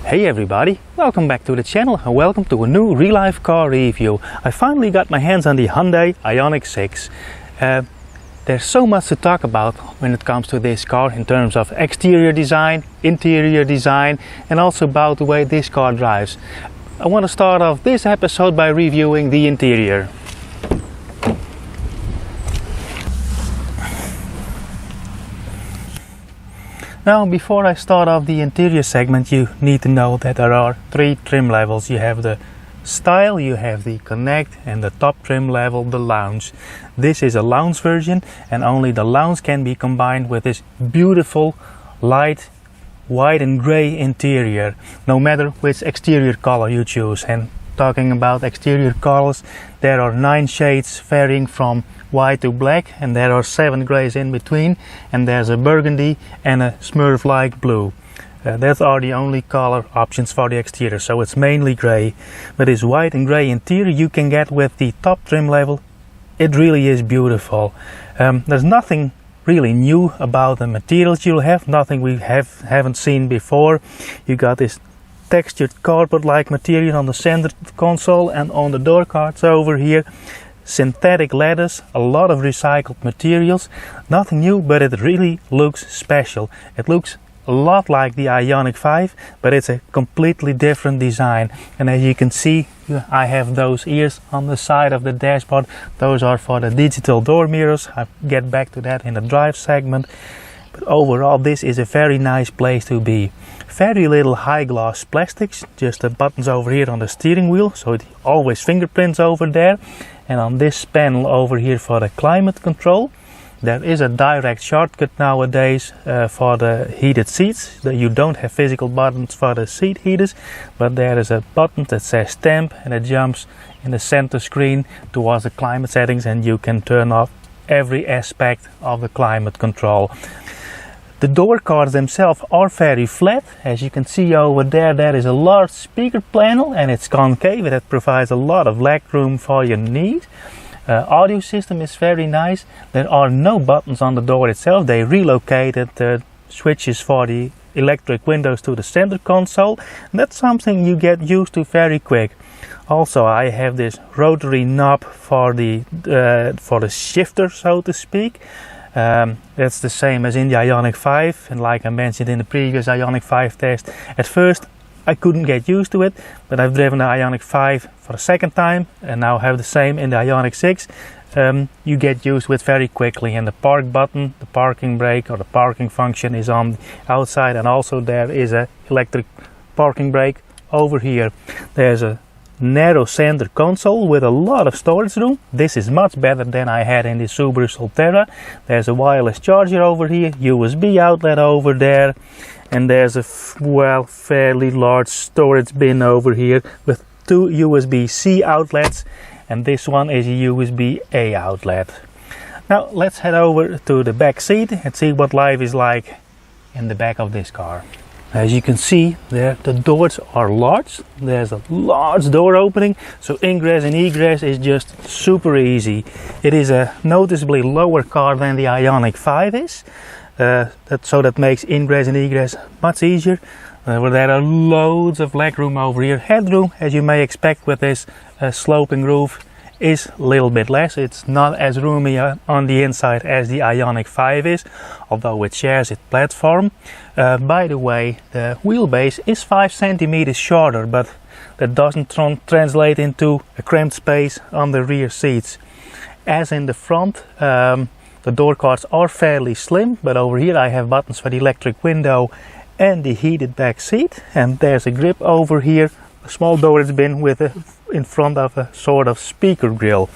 Hey everybody, welcome back to the channel and welcome to a new real-life car review. I finally got my hands on the Hyundai Ioniq 6. There's so much to talk about when it comes to this car in terms of exterior design, interior design and also about the way this car drives. I want to start off this episode by reviewing the interior. Now, before I start off the interior segment, you need to know that there are three trim levels. You have the Style, you have the Connect, and the top trim level, the Lounge. This is a Lounge version, and only the Lounge can be combined with this beautiful light white and grey interior, no matter which exterior color you choose. And talking about exterior colors, there are 9 shades varying from white to black, and there are 7 greys in between, and there's a burgundy and a smurf-like blue. That are the only color options for the exterior, so it's mainly grey. But this white and grey interior you can get with the top trim level. It really is beautiful. There's nothing really new about the materials you'll have, nothing we haven't seen before. You got this textured cardboard-like material on the center console and on the door cards over here. Synthetic leathers, a lot of recycled materials. Nothing new, but it really looks special. It looks a lot like the Ioniq 5, but it's a completely different design. And as you can see, I have those ears on the side of the dashboard. Those are for the digital door mirrors. I'll get back to that in the drive segment. But overall, this is a very nice place to be. Very little high gloss plastics, just the buttons over here on the steering wheel, so it always fingerprints over there. And on this panel over here for the climate control, there is a direct shortcut nowadays for the heated seats. You don't have physical buttons for the seat heaters, but there is a button that says stamp, and it jumps in the center screen towards the climate settings, and you can turn off every aspect of the climate control. The door cards themselves are very flat. As you can see over there, there is a large speaker panel, and it's concave. That provides a lot of leg room for your knees. Audio system is very nice. There are no buttons on the door itself. They relocated the switches for the electric windows to the center console. And that's something you get used to very quick. Also, I have this rotary knob for the shifter, so to speak. That's the same as in the Ioniq 5, and like I mentioned in the previous Ioniq 5 test, at first I couldn't get used to it, but I've driven the Ioniq 5 for a second time and now have the same in the Ioniq 6. You get used to it very quickly, and the park button, the parking brake or the parking function is on the outside, and also there is a electric parking brake over here. There's a narrow center console with a lot of storage room. This is much better than I had in the Subaru Solterra. There's a wireless charger over here, USB outlet over there, and there's a fairly large storage bin over here with 2 USB-C outlets, and this one is a USB-A outlet. Now let's head over to the back seat and see what life is like in the back of this car. As you can see there, the doors are large. There's a large door opening, so ingress and egress is just super easy. It is a noticeably lower car than the Ioniq 5 is, so that makes ingress and egress much easier. There are loads of legroom over here. Headroom, as you may expect with this sloping roof, is a little bit less. It's not as roomy on the inside as the Ioniq 5 is, although it shares its platform. By the way, the wheelbase is 5 centimeters shorter, but that doesn't translate into a cramped space on the rear seats. As in the front, the door cards are fairly slim, but over here I have buttons for the electric window and the heated back seat, and there's a grip over here, a small storage bin with in front of a sort of speaker grill.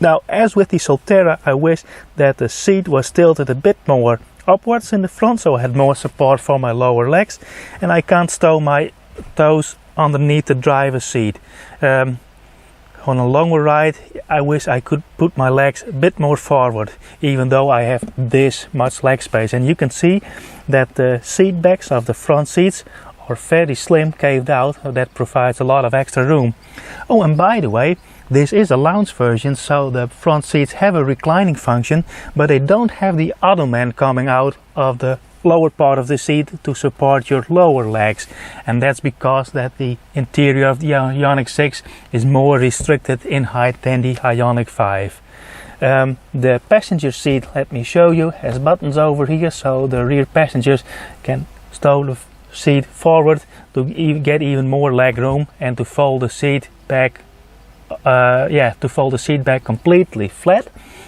Now, as with the Solterra, I wish that the seat was tilted a bit more upwards in the front, so I had more support for my lower legs, and I can't stow my toes underneath the driver's seat. On a longer ride, I wish I could put my legs a bit more forward, even though I have this much leg space. And you can see that the seat backs of the front seats are very slim, caved out, so that provides a lot of extra room. Oh, and by the way, this is a lounge version, so the front seats have a reclining function, but they don't have the ottoman coming out of the lower part of the seat to support your lower legs, and that's because that the interior of the Ioniq 6 is more restricted in height than the Ioniq 5. The passenger seat, let me show you, has buttons over here, so the rear passengers can stow the seat forward to get even more leg room and to fold the seat back. To fold the seat back completely flat,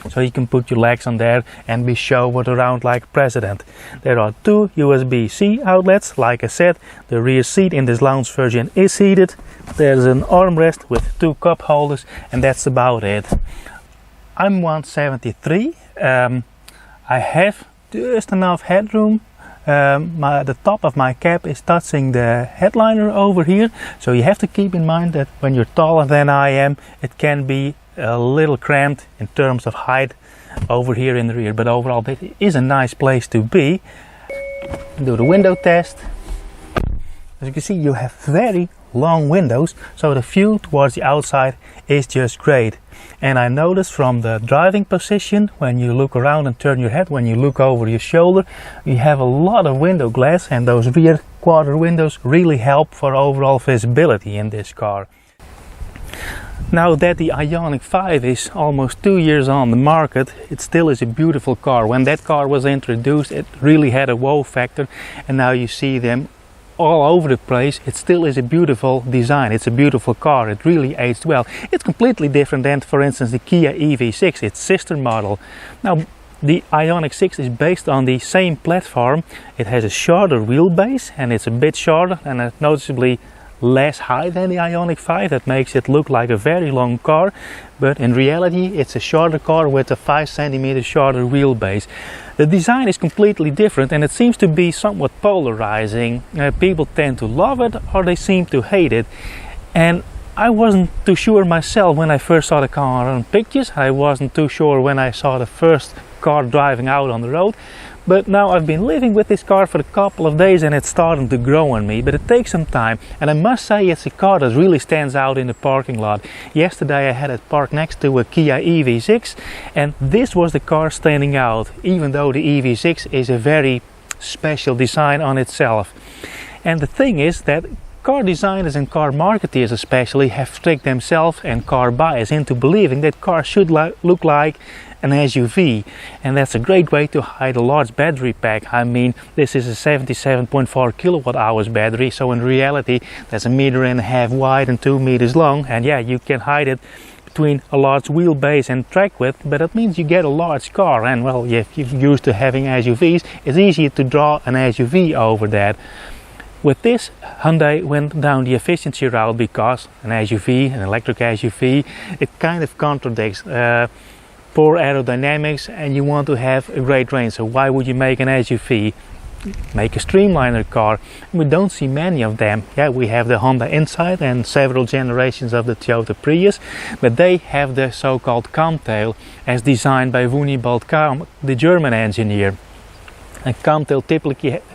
so you can put your legs on there and be showered around like president. There are two USB-C outlets. Like I said, the rear seat in this lounge version is heated. There's an armrest with two cup holders, and that's about it. I'm 173. I have just enough headroom. The top of my cap is touching the headliner over here, so you have to keep in mind that when you're taller than I am, it can be a little cramped in terms of height over here in the rear, but overall it is a nice place to be. Do the window test. As you can see, you have very long windows, so the view towards the outside is just great. And I noticed from the driving position, when you look around and turn your head, when you look over your shoulder, you have a lot of window glass, and those rear quarter windows really help for overall visibility in this car. Now that the Ioniq 5 is almost 2 years on the market, it still is a beautiful car. When that car was introduced, it really had a wow factor, and now you see them all over the place. It still is a beautiful design. It's a beautiful car. It really aged well. It's completely different than, for instance, the Kia EV6, its sister model. Now, the Ioniq 6 is based on the same platform. It has a shorter wheelbase, and it's a bit shorter and noticeably less high than the Ioniq 5. That makes it look like a very long car, but in reality it's a shorter car with a 5 cm shorter wheelbase. The design is completely different, and it seems to be somewhat polarizing. People tend to love it or they seem to hate it, and I wasn't too sure myself when I first saw the car on pictures. I wasn't too sure when I saw the first car driving out on the road. But now I've been living with this car for a couple of days and it's starting to grow on me, but it takes some time. And I must say, it's a car that really stands out in the parking lot. Yesterday I had it parked next to a Kia EV6, and this was the car standing out, even though the EV6 is a very special design on itself. And the thing is that car designers and car marketeers especially have tricked themselves and car buyers into believing that cars should look like an SUV, and that's a great way to hide a large battery pack. I mean, this is a 77.4 kilowatt hours battery, so in reality that's 1.5 meters wide and 2 meters long, and yeah, you can hide it between a large wheelbase and track width, but that means you get a large car, and well, if you're used to having SUVs, it's easier to draw an SUV over that. With this, Hyundai went down the efficiency route because an SUV, an electric SUV, it kind of contradicts poor aerodynamics, and you want to have a great range. So why would you make an SUV? Make a Streamliner car. We don't see many of them. Yeah, we have the Honda Insight and several generations of the Toyota Prius, but they have the so-called Camtail as designed by Wunibald Kamm, the German engineer. A Camtail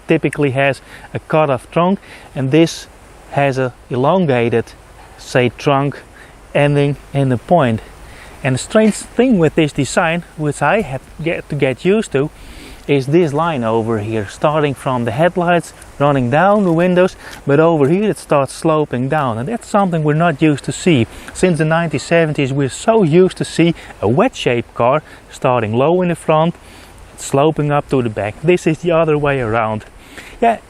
typically has a cut-off trunk, and this has a elongated, say, trunk ending in the point. And the strange thing with this design, which I had to get used to, is this line over here, starting from the headlights, running down the windows, but over here it starts sloping down, and that's something we're not used to see. Since the 1970s we're so used to see a wedge-shaped car starting low in the front, sloping up to the back. This is the other way around. Yeah,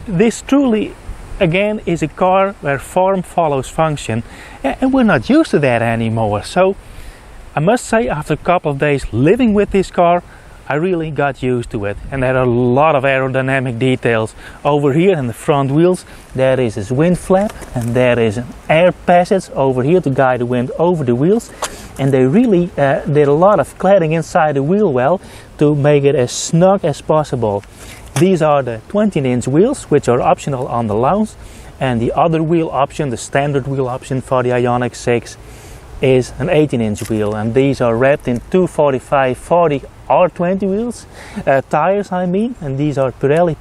this truly again is a car where form follows function, and we're not used to that anymore. So I must say, after a couple of days living with this car, I really got used to it, and there are a lot of aerodynamic details. Over here in the front wheels there is this wind flap, and there is an air passage over here to guide the wind over the wheels, and they really did a lot of cladding inside the wheel well to make it as snug as possible. These are the 20-inch wheels, which are optional on the lounge, and the other wheel option, the standard wheel option for the Ioniq 6, is an 18-inch wheel, and these are wrapped in 245/40 R20 wheels, tires I mean, and these are Pirelli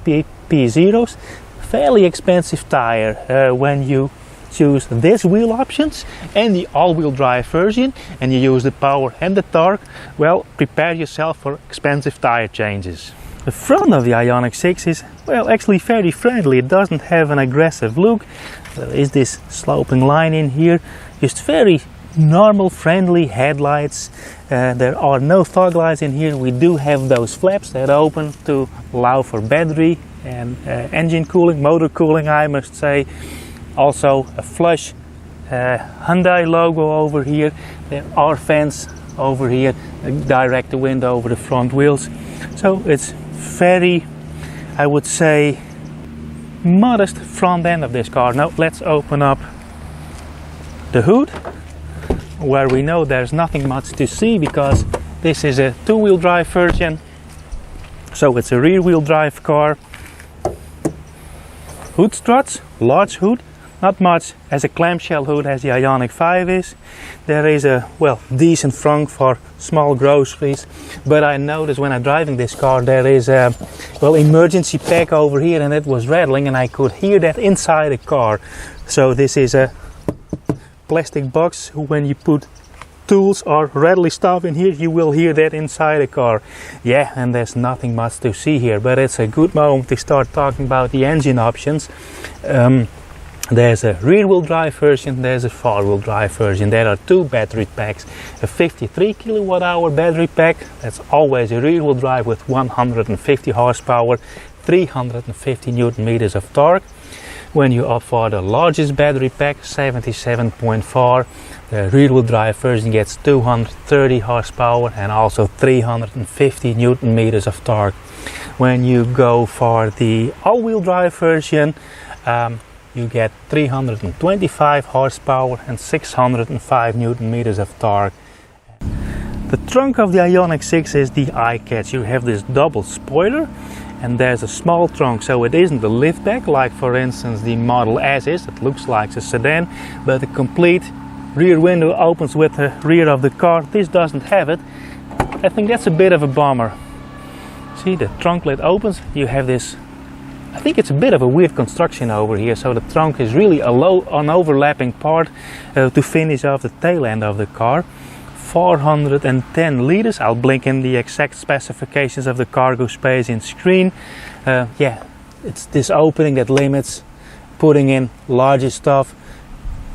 P0s. Fairly expensive tire when you choose this wheel options and the all-wheel drive version, and you use the power and the torque. Well, prepare yourself for expensive tire changes. The front of the Ioniq 6 is, well, actually very friendly. It doesn't have an aggressive look. There is this sloping line in here, just very normal, friendly headlights. There are no fog lights in here. We do have those flaps that open to allow for battery and engine cooling, motor cooling, I must say. Also a flush Hyundai logo over here. There are fans over here, direct the wind over the front wheels. So it's very, I would say, modest front end of this car. Now let's open up the hood, where we know there's nothing much to see because this is a two-wheel drive version. So it's a rear-wheel drive car. Hood struts, large hood, not much as a clamshell hood as the Ioniq 5 is. There is a, well, decent trunk for small groceries, but I noticed when I'm driving this car there is a, well, emergency pack over here, and it was rattling and I could hear that inside the car. So this is a plastic box. When you put tools or rattly stuff in here, you will hear that inside the car. Yeah, and there's nothing much to see here, but it's a good moment to start talking about the engine options. There's a rear-wheel drive version, there's a four-wheel drive version. There are two battery packs. A 53 kilowatt-hour battery pack, that's always a rear-wheel drive with 150 horsepower, 350 newton meters of torque. When you opt for the largest battery pack, 77.4, the rear-wheel drive version gets 230 horsepower and also 350 newton meters of torque. When you go for the all-wheel drive version, you get 325 horsepower and 605 newton meters of torque. The trunk of the Ioniq 6 is the eye catch. You have this double spoiler and there's a small trunk, so it isn't a liftback like for instance the Model S is. It looks like a sedan, but the complete rear window opens with the rear of the car. This doesn't have it. I think that's a bit of a bummer. See, the trunk lid opens, you have this, I think it's a bit of a weird construction over here, so the trunk is really an overlapping part to finish off the tail end of the car. 410 liters. I'll blink in the exact specifications of the cargo space in screen. Yeah, it's this opening that limits putting in larger stuff.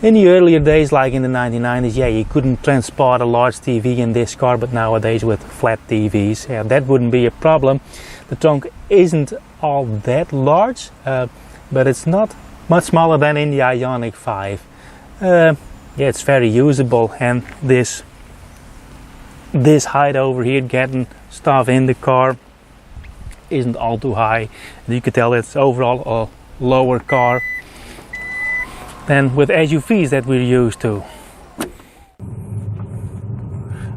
In the earlier days, like in the 1990s, yeah, you couldn't transport a large TV in this car, but nowadays with flat TVs, yeah, that wouldn't be a problem. The trunk isn't all that large, but it's not much smaller than in the Ioniq 5. Yeah, it's very usable, and this height over here, getting stuff in the car, isn't all too high. You can tell it's overall a lower car than with SUVs that we're used to.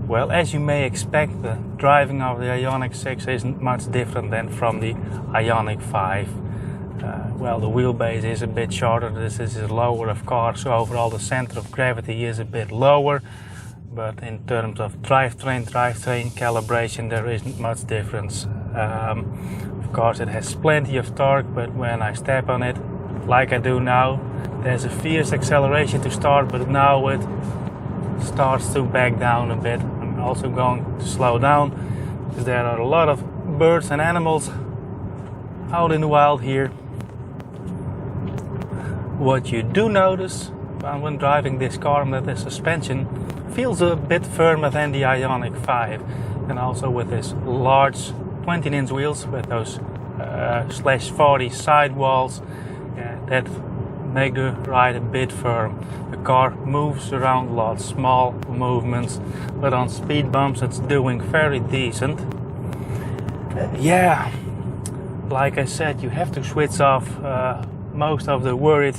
Well, as you may expect, the driving of the Ioniq 6 isn't much different than from the Ioniq 5. Well, the wheelbase is a bit shorter, this is lower of course, so overall the center of gravity is a bit lower. But in terms of drivetrain calibration, there isn't much difference. Of course, it has plenty of torque, but when I step on it, like I do now, there's a fierce acceleration to start, but now it starts to back down a bit. I'm also going to slow down because there are a lot of birds and animals out in the wild here. What you do notice when driving this car is that the suspension feels a bit firmer than the Ioniq 5, and also with this large 20-inch wheels with those /40 sidewalls that make the ride a bit firm. The car moves around a lot, small movements, but on speed bumps it's doing very decent. Yeah, like I said, you have to switch off most of the worried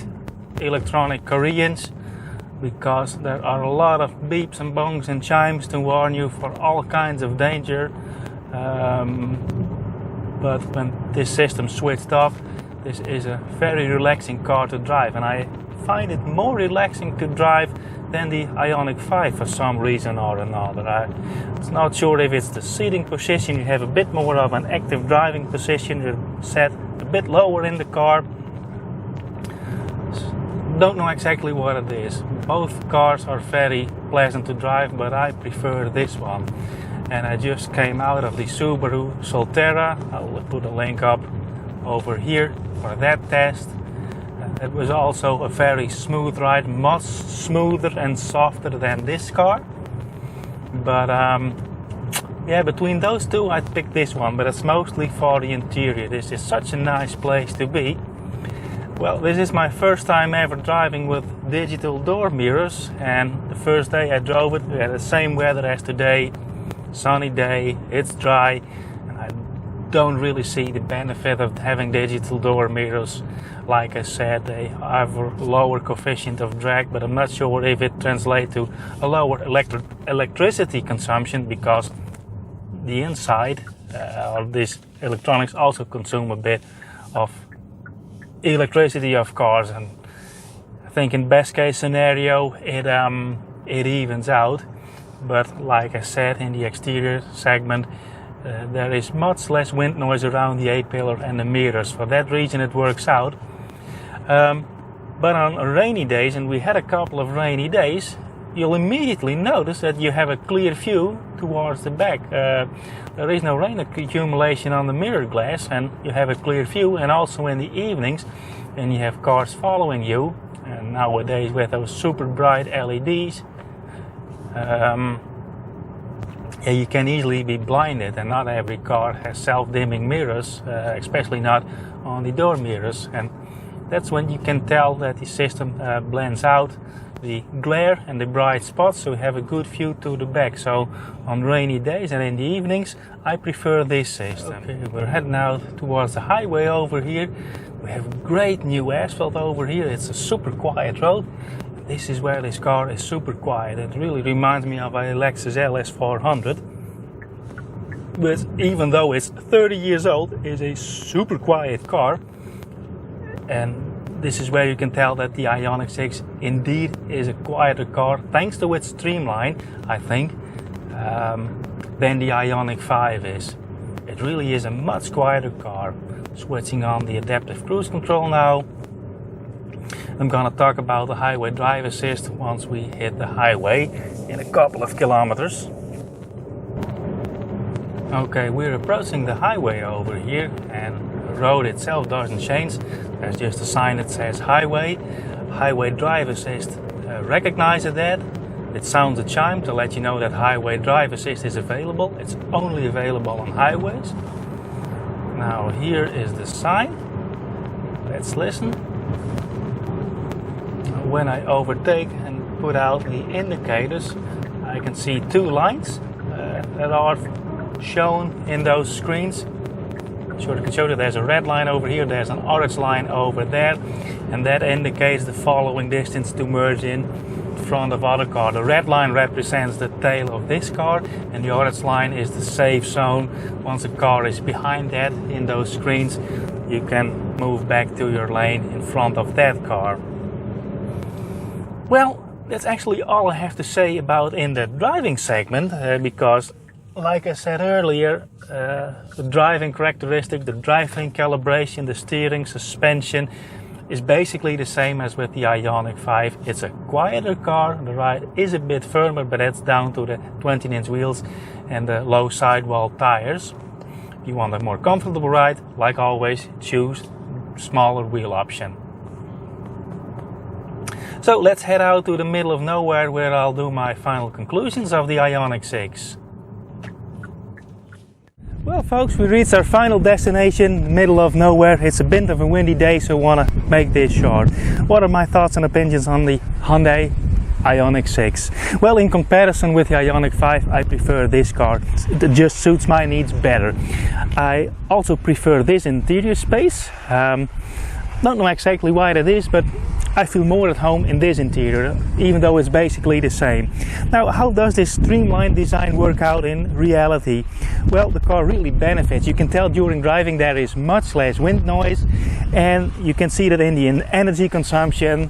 electronic Koreans, because there are a lot of beeps and bongs and chimes to warn you for all kinds of danger. But when this system switched off, this is a very relaxing car to drive, and I find it more relaxing to drive than the Ioniq 5 for some reason or another. I'm not sure if it's the seating position. You have a bit more of an active driving position. You're set a bit lower in the car. Don't know exactly what it is. Both cars are very pleasant to drive, but I prefer this one. and I just came out of the Subaru Solterra. I will put a link up over here for that test. It was also a very smooth ride, much smoother and softer than this car. But yeah, between those two I'd pick this one, but it's mostly for the interior. This is such a nice place to be. Well, this is my first time ever driving with digital door mirrors, and the first day I drove it, we had the same weather as today. Sunny day, it's dry, and I don't really see the benefit of having digital door mirrors. Like I said, they have a lower coefficient of drag, but I'm not sure if it translates to a lower electricity consumption, because the inside of these electronics also consume a bit of electricity, of course, and I think in best case scenario it evens out. But like I said, in the exterior segment there is much less wind noise around the A-pillar and the mirrors. For that reason it works out. But on rainy days, and we had a couple of rainy days, you'll immediately notice that you have a clear view towards the back. There is no rain accumulation on the mirror glass, and you have a clear view. And also in the evenings, when you have cars following you, and nowadays with those super bright LEDs, yeah, you can easily be blinded, and not every car has self-dimming mirrors, especially not on the door mirrors. And that's when you can tell that the system blends out the glare and the bright spots, so we have a good view to the back. So on rainy days and in the evenings I prefer this system. Okay, we're heading out towards the highway over here. We have great new asphalt over here. It's a super quiet road. This is where this car is super quiet. It really reminds me of a Lexus LS 400, but even though it's 30 years old, it's a super quiet car. And this is where you can tell that the Ioniq 6 indeed is a quieter car, thanks to its streamline, I think, than the Ioniq 5 is. It really is a much quieter car. Switching on the adaptive cruise control now. I'm gonna talk about the highway drive assist once we hit the highway in a couple of kilometers. Okay, we're approaching the highway over here, and the road itself doesn't change. There's just a sign that says highway. Highway drive assist recognizes that. It sounds a chime to let you know that highway drive assist is available. It's only available on highways. Now here is the sign. Let's listen. When I overtake and put out the indicators, I can see two lines that are shown in those screens. Sure, I can show you there's a red line over here, there's an orange line over there, and that indicates the following distance to merge in front of other car. The red line represents the tail of this car, and the orange line is the safe zone. Once a car is behind that in those screens, you can move back to your lane in front of that car. Well, that's actually all I have to say about in the driving segment, because like I said earlier, the driving characteristic, the driving calibration, the steering, suspension is basically the same as with the Ioniq 5. It's a quieter car, the ride is a bit firmer, but that's down to the 20-inch wheels and the low sidewall tires. If you want a more comfortable ride, like always, choose smaller wheel option. So let's head out to the middle of nowhere, where I'll do my final conclusions of the Ioniq 6. Well folks, we reached our final destination, middle of nowhere. It's a bit of a windy day, so I want to make this short. What are my thoughts and opinions on the Hyundai Ioniq 6? Well, in comparison with the Ioniq 5, I prefer this car. It just suits my needs better. I also prefer this interior space. Don't know exactly why that is, but I feel more at home in this interior, even though it's basically the same. Now, how does this streamlined design work out in reality? Well, the car really benefits. You can tell during driving there is much less wind noise, and you can see that in the energy consumption.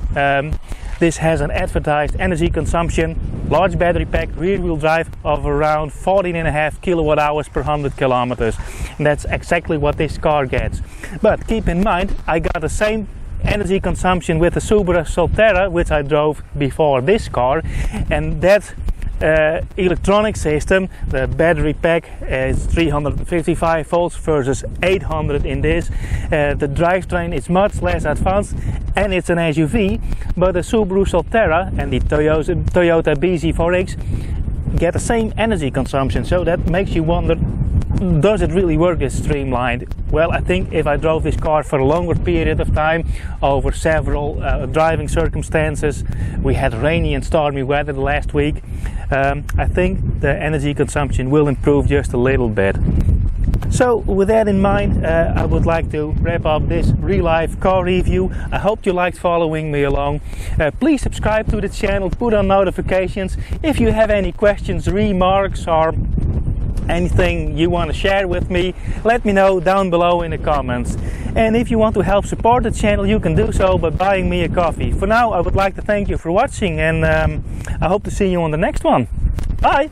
This has an advertised energy consumption, large battery pack, rear wheel drive of around 14.5 kilowatt hours per 100 kilometers. And that's exactly what this car gets. But keep in mind, I got the same energy consumption with the Subaru Solterra, which I drove before this car, and that electronic system. The battery pack is 355 volts versus 800 in this. The drivetrain is much less advanced and it's an SUV, but the Subaru Solterra and the Toyota BZ4X get the same energy consumption, so that makes you wonder, does it really work as streamlined? Well, I think if I drove this car for a longer period of time, over several driving circumstances, we had rainy and stormy weather last week, I think the energy consumption will improve just a little bit. So with that in mind, I would like to wrap up this real-life car review. I hope you liked following me along. Please subscribe to the channel, put on notifications. If you have any questions, remarks, or anything you want to share with me, let me know down below in the comments. And if you want to help support the channel, you can do so by buying me a coffee. For now, I would like to thank you for watching, and I hope to see you on the next one. Bye!